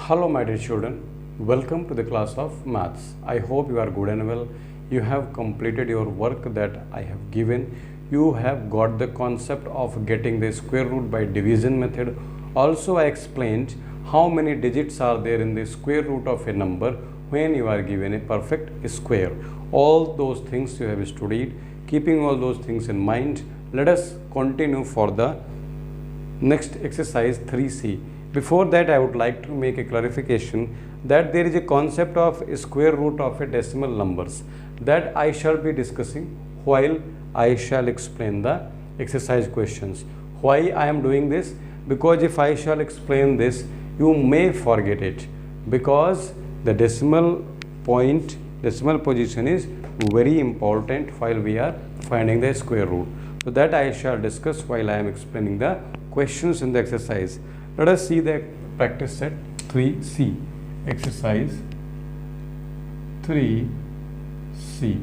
Hello my dear children, welcome to the class of maths. I hope you are good and well. You have completed your work that I have given. You have got the concept of getting the square root by division method. Also I explained how many digits are there in the square root of a number when you are given a perfect square. All those things you have studied. Keeping all those things in mind, let us continue for the next exercise 3C. Before that, I would like to make a clarification that there is a concept of square root of a decimal numbers that I shall be discussing while I shall explain the exercise questions. Why I am doing this? Because if I shall explain this, you may forget it, because the decimal position is very important while we are finding the square root. So that I shall discuss while I am explaining the questions in the exercise. Let us see the practice set 3C. Exercise 3C.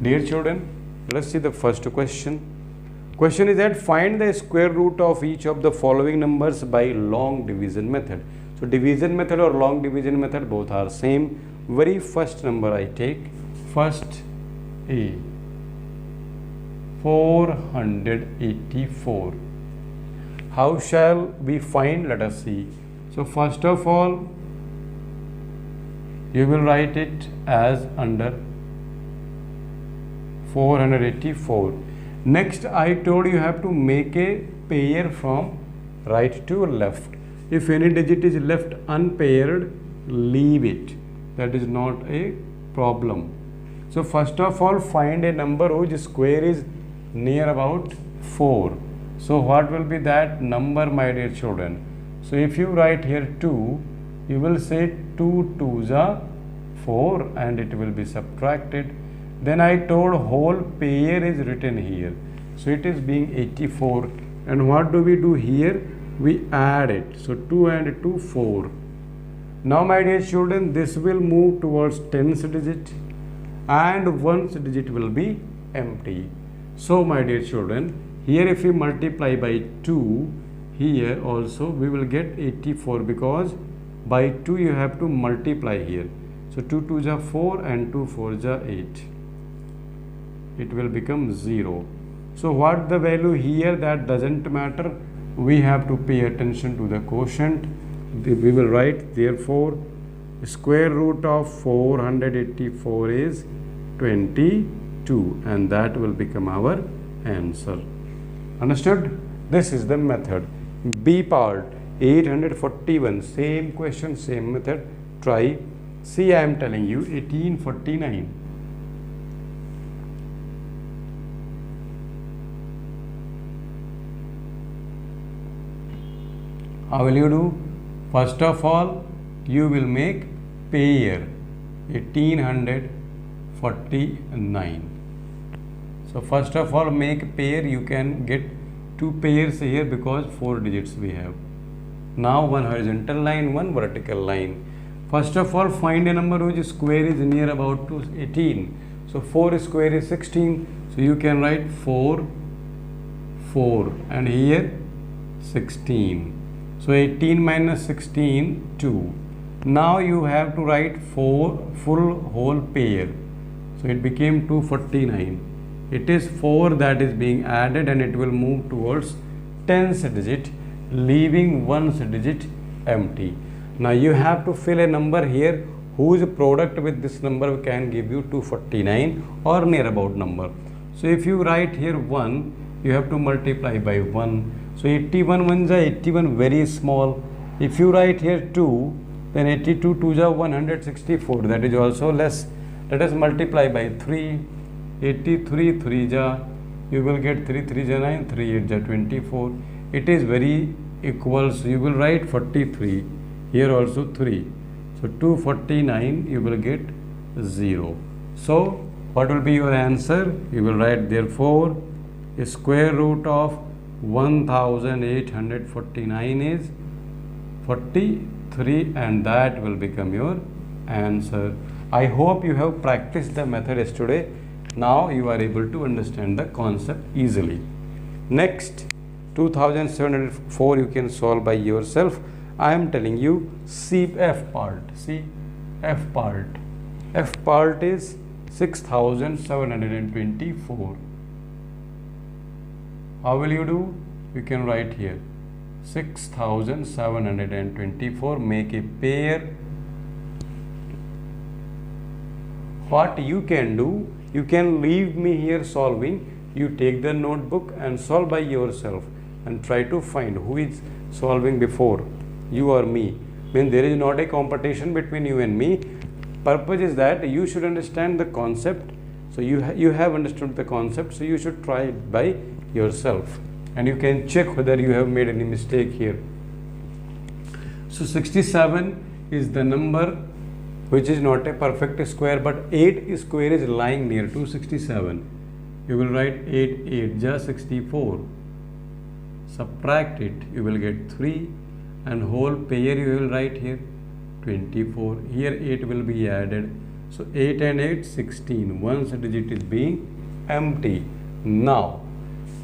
Dear children, let us see the first question. Question is that find the square root of each of the following numbers by long division method. So division method or long division method both are same. Very first number I take, first A, 484. How shall we find? Let us see. So first of all, you will write it as under 484. Next, I told you have to make a pair from right to left. If any digit is left unpaired, leave it. That is not a problem. So first of all, find a number whose square is near about 4. So what will be that number, my dear children? So if you write here 2, you will say 2 2s are 4 and it will be subtracted. Then I told whole pair is written here. So it is being 84. And what do we do here? We add it. So 2 and 2, 4. Now my dear children, this will move towards tens digit and ones digit will be empty. So my dear children, here if we multiply by 2, here also we will get 84, because by 2 you have to multiply here. So 2 2s are 4 and 2 4s are 8. It will become 0. So what the value here, that doesn't matter. We have to pay attention to the quotient. We will write therefore square root of 484 is 22, and that will become our answer. Understood? This is the method. B part 841, same question, same method. Try. See, I am telling you 1849. How will you do? First of all, you will make pair 1849. So first of all, make pair. You can get 2 pairs here because 4 digits we have. Now one horizontal line, one vertical line. First of all, find a number whose square is near about to 18. So 4 square is 16. So you can write 4 4 and here 16. So 18 minus 16, 2. Now you have to write 4 full whole pair. So it became 249. It is 4 that is being added and it will move towards tens digit, leaving ones digit empty. Now you have to fill a number here whose product with this number can give you 249 or near about number. So if you write here 1, you have to multiply by 1. So 81 ones are 81, very small. If you write here 2, then 82 2s are 164. That is also less. Let us multiply by 3. 83 3s are, you will get 3 3s are 9, 3 8s are 24. It is very equal. So you will write 43. Here also 3. So 249 you will get 0. So what will be your answer? You will write therefore square root of 1849 is 43, and that will become your answer. I hope you have practiced the method yesterday. Now you are able to understand the concept easily. Next, 2704 you can solve by yourself. I am telling you C F part. See F part. F part is 6724. How will you do? You can write here 6724. Make a pair. What you can do, you can leave me here solving. You take the notebook and solve by yourself and try to find who is solving before, you or me. When there is not a competition between you and me. Purpose is that you should understand the concept. So you have understood the concept, so you should try it by yourself and you can check whether you have made any mistake here. So 67 is the number which is not a perfect square, but 8 square is lying near to 67. You will write 8 just 64. Subtract it, you will get 3, and whole pair you will write here 24. Here 8 will be added. So 8 and 8, 16. Once digit is being empty. Now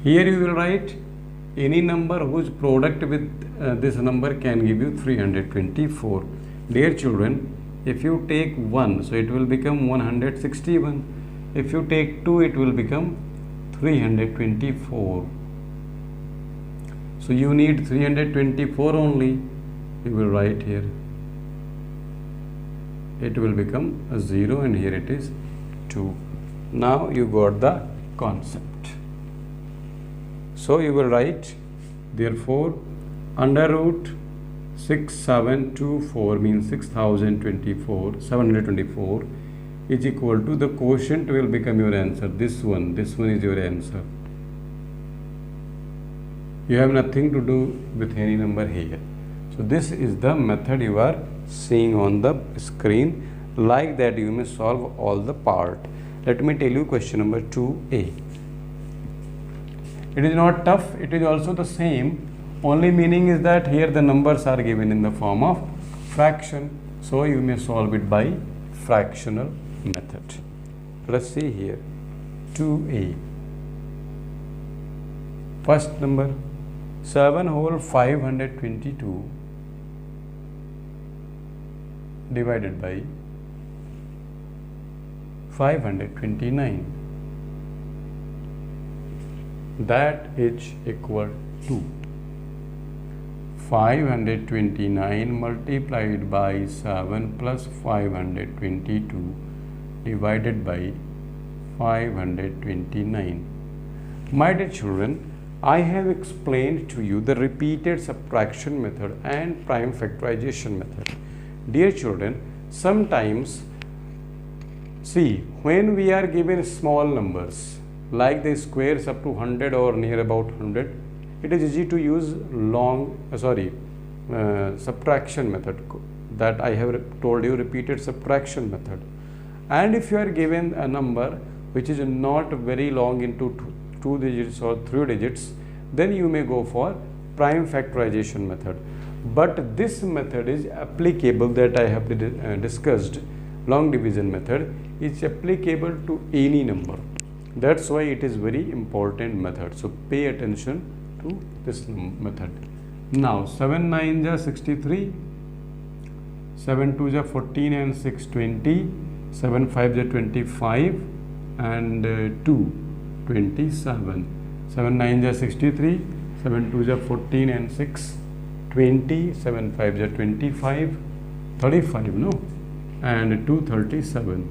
here you will write any number whose product with this number can give you 324. Dear children, if you take 1, so it will become 161. If you take 2, it will become 324. So you need 324 only. You will write here. It will become a 0 and here it is 2. Now you got the concept. So you will write, therefore, under root 6724 means 724 is equal to the quotient will become your answer. This one is your answer. You have nothing to do with any number here. So this is the method you are seeing on the screen. Like that you may solve all the part. Let me tell you question number 2a. It is not tough, it is also the same. Only meaning is that here the numbers are given in the form of fraction. So you may solve it by fractional method. Let us see here 2a. First number 7 whole 522 divided by 529. That is equal to 529 multiplied by 7 plus 522 divided by 529. My dear children, I have explained to you the repeated subtraction method and prime factorization method. Dear children, sometimes, see, when we are given small numbers like the squares up to 100 or near about 100, it is easy to use subtraction method, that I have told you, repeated subtraction method. And if you are given a number which is not very long into 2 digits or 3 digits, then you may go for prime factorization method. But this method is applicable, that I have discussed, long division method is applicable to any number. That's why it is very important method. So pay attention to this method. Now 7 9 is 63, 7 2 is 14 and 6 20, 7 5 is 25 and 2 27. 7 9 is 63, 7 2 is 14 and 6 20, 7 5 is 25, 35 no, and 2 37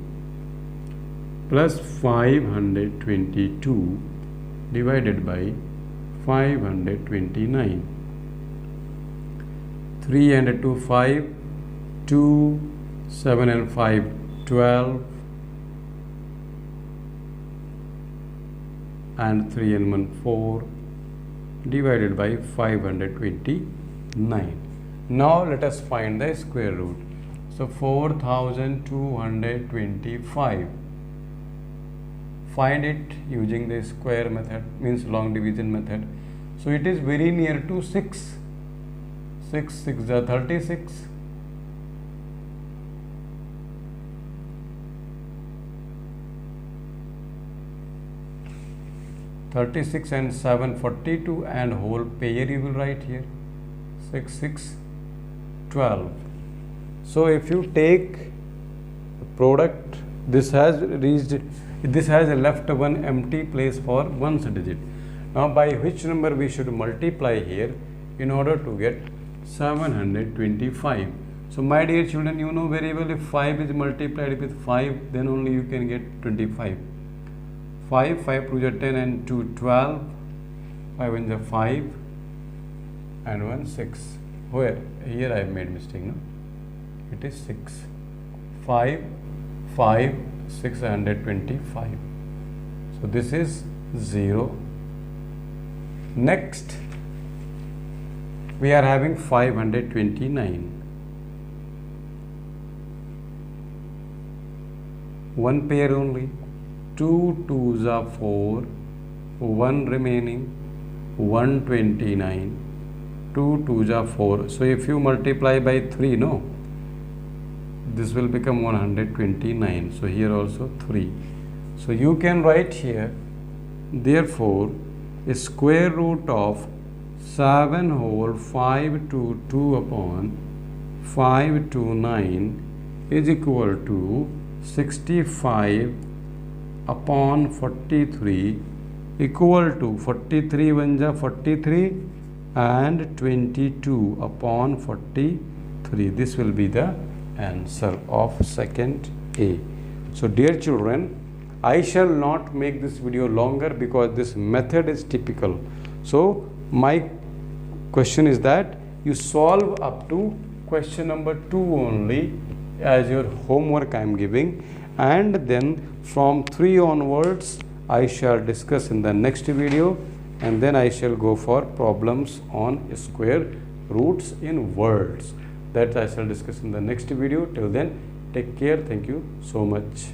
plus 522 divided by 529. 3 and 2 5, 2 7 and 5 12, and 3 and 1 4 divided by 529. Now let us find the square root. So 4225. Find it using the square method, means long division method. So it is very near to 6. 6 6 is 36. 36 and 7 42, and whole pair you will write here 6 6 12. So if you take the product, this has left one empty place for ones digit. Now by which number we should multiply here in order to get 725? So my dear children, you know very well, if 5 is multiplied with 5, then only you can get 25. 5 2 is 10 and 2 12, 5 1 is 5 and 1 6. Where? Here I have made mistake, no? It is 6. 5 625. So this is 0. Next we are having 529. One pair only. 2 2s are 4, 1 remaining, 129. 2 2s are 4. So if you multiply by 3, no, this will become 129. So here also 3. So you can write here, therefore, a square root of 7 whole 522 upon 529 is equal to 65 upon 43 equal to 43 1 is 43 and 22 upon 43. This will be the answer of second A. So dear children, I shall not make this video longer because this method is typical. So my question is that you solve up to question number 2 only as your homework I am giving, and then from 3 onwards I shall discuss in the next video, and then I shall go for problems on square roots in words. That I shall discuss in the next video. Till then, take care. Thank you so much.